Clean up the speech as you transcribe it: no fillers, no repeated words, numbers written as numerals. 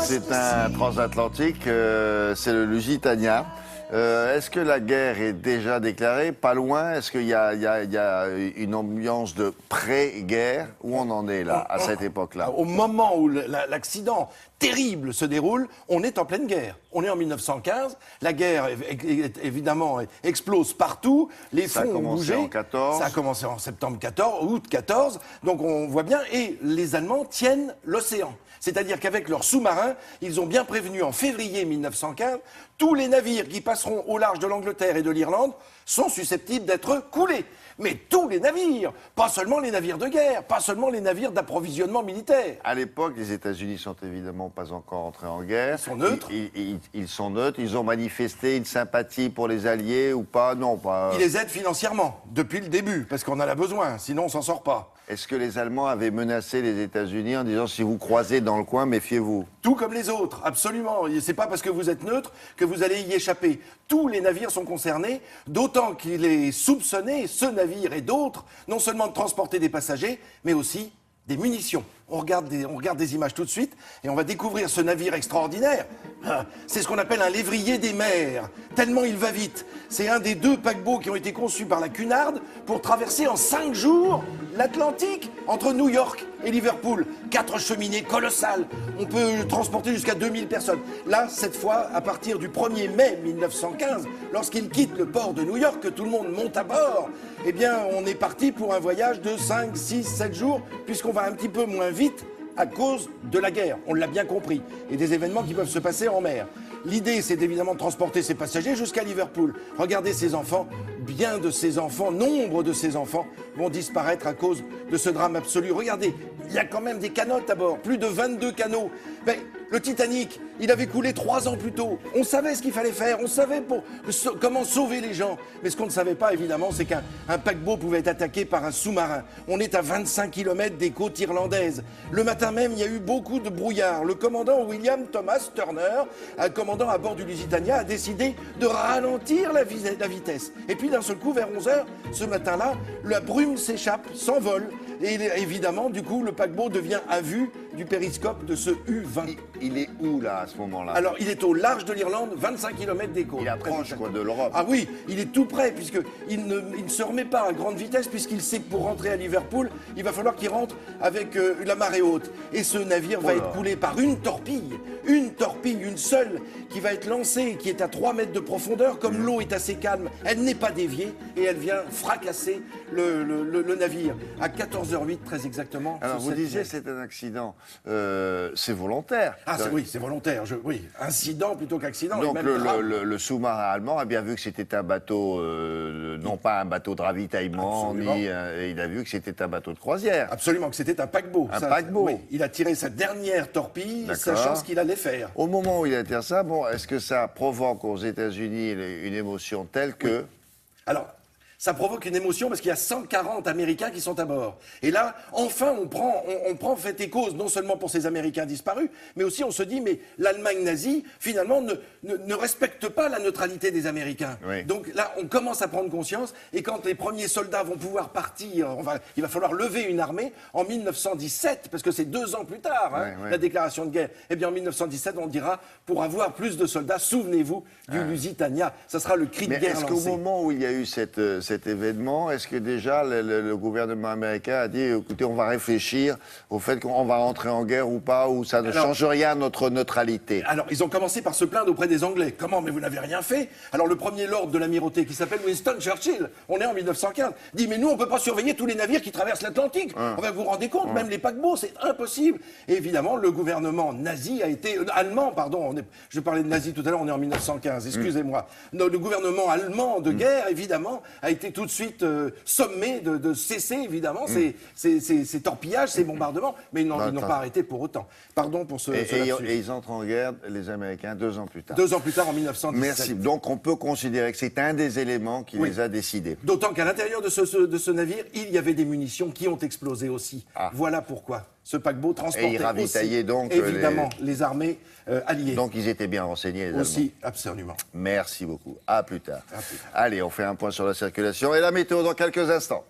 C'est un transatlantique, c'est le Lusitania. Est-ce que la guerre est déjà déclarée? Pas loin. Est-ce qu'il y a une ambiance de pré-guerre? Où on en est là, à cette époque-là? Au moment où l'accident terrible se déroule, on est en pleine guerre. On est en 1915, la guerre évidemment explose partout, les fronts ont bougé. Ça a commencé en 14. Ça a commencé en septembre 14, août 14, donc on voit bien, et les Allemands tiennent l'océan. C'est-à-dire qu'avec leurs sous-marins, ils ont bien prévenu en février 1915, tous les navires qui passeront au large de l'Angleterre et de l'Irlande sont susceptibles d'être coulés. Mais tous les navires, pas seulement les navires de guerre, pas seulement les navires d'approvisionnement militaire. À l'époque, les États-Unis sont évidemment pas encore entrés en guerre. Ils sont neutres. Ils sont neutres. Ils ont manifesté une sympathie pour les Alliés ou pas? Non, pas. Ils les aident financièrement, depuis le début, parce qu'on en a besoin, sinon on s'en sort pas. Est-ce que les Allemands avaient menacé les États-Unis en disant si vous croisez dans le coin, méfiez-vous? Tout comme les autres, absolument. C'est pas parce que vous êtes neutre que vous allez y échapper. Tous les navires sont concernés, d'autant qu'il est soupçonné, ce navire et d'autres, non seulement de transporter des passagers, mais aussi des munitions. On regarde des images tout de suite et on va découvrir ce navire extraordinaire. C'est ce qu'on appelle un lévrier des mers, tellement il va vite. C'est un des 2 paquebots qui ont été conçus par la Cunard pour traverser en 5 jours l'Atlantique entre New York et Liverpool. 4 cheminées colossales. On peut transporter jusqu'à 2000 personnes. Là, cette fois, à partir du 1er mai 1915, lorsqu'il quitte le port de New York, que tout le monde monte à bord, eh bien, on est parti pour un voyage de 5, 6, 7 jours, puisqu'on va un petit peu moins vite à cause de la guerre, on l'a bien compris, et des événements qui peuvent se passer en mer. L'idée, c'est évidemment de transporter ces passagers jusqu'à Liverpool. Regardez ces enfants, bien de ces enfants, nombre de ces enfants vont disparaître à cause de ce drame absolu. Regardez, il y a quand même des canots à bord, plus de 22 canots. Mais le Titanic, il avait coulé 3 ans plus tôt. On savait ce qu'il fallait faire, on savait comment sauver les gens. Mais ce qu'on ne savait pas, évidemment, c'est qu'un paquebot pouvait être attaqué par un sous-marin. On est à 25 km des côtes irlandaises. Le matin même, il y a eu beaucoup de brouillard. Le commandant William Thomas Turner, un commandant à bord du Lusitania, a décidé de ralentir la vitesse. Et puis d'un seul coup, vers 11 h, ce matin-là, la brume s'échappe, s'envole. Et évidemment, du coup, le paquebot devient à vue du périscope de ce U-20. Il est où, là, à ce moment-là? Alors, il est au large de l'Irlande, 25 km des côtes. Il approche, quoi, de l'Europe. Ah oui, il est tout près, puisqu'il ne se remet pas à grande vitesse, puisqu'il sait que pour rentrer à Liverpool, il va falloir qu'il rentre avec la marée haute. Et ce navire va être coulé par une torpille, une seule, qui va être lancée, qui est à 3 mètres de profondeur. Comme l'eau est assez calme, elle n'est pas déviée, et elle vient fracasser le navire à 14h08, très exactement. Alors, vous disiez c'est un accident. C'est volontaire. Ah, oui, c'est volontaire. Oui, incident plutôt qu'accident. Donc, le sous-marin allemand a bien vu que c'était un bateau, non pas un bateau de ravitaillement, il a vu que c'était un bateau de croisière. Absolument, que c'était un paquebot. Un paquebot. Oui, il a tiré sa dernière torpille, sachant ce qu'il allait faire. Au moment où il a tiré ça, bon, est-ce que ça provoque aux États-Unis une émotion telle que... Alors, ça provoque une émotion parce qu'il y a 140 Américains qui sont à bord. Et là, enfin, on prend fait et cause, non seulement pour ces Américains disparus, mais aussi on se dit, mais l'Allemagne nazie, finalement, ne respecte pas la neutralité des Américains. Oui. Donc là, on commence à prendre conscience, et quand les premiers soldats vont pouvoir partir, il va falloir lever une armée en 1917, parce que c'est 2 ans plus tard, la déclaration de guerre. Eh bien, en 1917, on dira, pour avoir plus de soldats, souvenez-vous du Lusitania. Ça sera le cri de guerre lancé. Est-ce qu'au moment où il y a eu cet événement, est-ce que déjà le gouvernement américain a dit écoutez, on va réfléchir au fait qu'on va rentrer en guerre ou pas, ou ça ne change rien à notre neutralité? Alors, ils ont commencé par se plaindre auprès des Anglais. Comment? Mais vous n'avez rien fait. Alors, le premier lord de l'amirauté, qui s'appelle Winston Churchill, on est en 1915, dit mais nous, on ne peut pas surveiller tous les navires qui traversent l'Atlantique. Enfin, vous vous rendez compte, même les paquebots, c'est impossible. Et évidemment, le gouvernement nazi a été... allemand, pardon, je parlais de nazi tout à l'heure, on est en 1915, excusez-moi. Le gouvernement allemand de guerre, évidemment, a été tout de suite sommé de cesser, évidemment, ces torpillages, ces bombardements, mais ils n'ont pas arrêté pour autant. Pardon pour ce lapsus. Et ils entrent en guerre, les Américains, 2 ans plus tard. 2 ans plus tard, en 1917. Merci. Donc on peut considérer que c'est un des éléments qui les a décidés. D'autant qu'à l'intérieur de ce navire, il y avait des munitions qui ont explosé aussi. Voilà pourquoi ce paquebot transportait et il ravitaillait aussi, donc évidemment, les armées alliées. Donc ils étaient bien renseignés, les Allemands. Aussi, absolument. Merci beaucoup. À plus tard. Allez, on fait un point sur la circulation et la météo dans quelques instants.